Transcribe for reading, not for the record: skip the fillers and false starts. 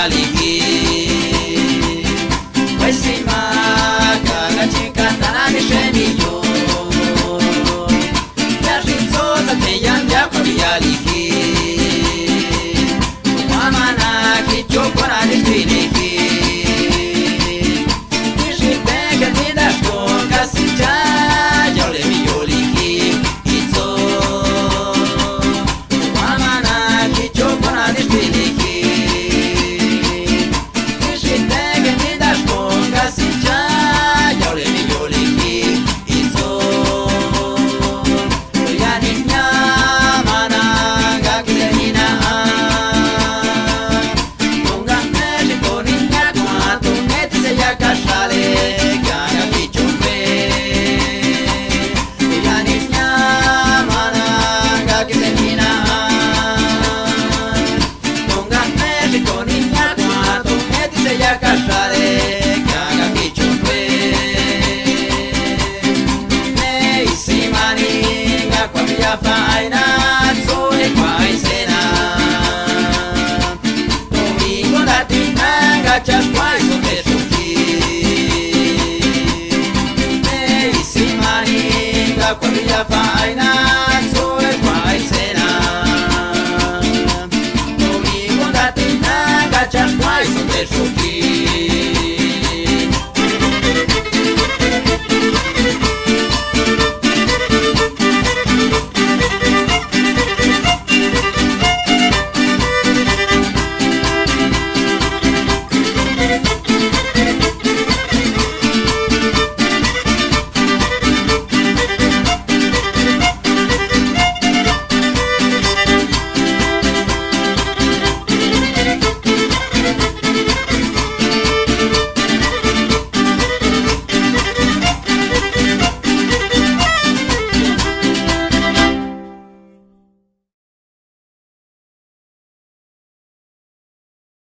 yaliki Wesima kaga chikatana nishemiyo Yashitsota teyambya kwa yaliki Wamana kichokora nishtiliki Nishipega nidashko kasicha Yole miyoliki Itzo Wamana kichokora nishtiliki Nishipega nidashko kasicha Yole miyoliki Itzo Yani nyamana gakilenina Tunga meshi korinya kwa tungeti se yakashale Kaya kichumbe Yani nyamana gakilenina Tunga meshi korinya kwa tungeti se yakashale Kaya kichumbe Neisimani kwa faina tsone kwa isena Domingo datina gachas kwa isoteshuki Neisimani kwa faina tsone kwa isena Domingo datina gachas kwa isoteshuki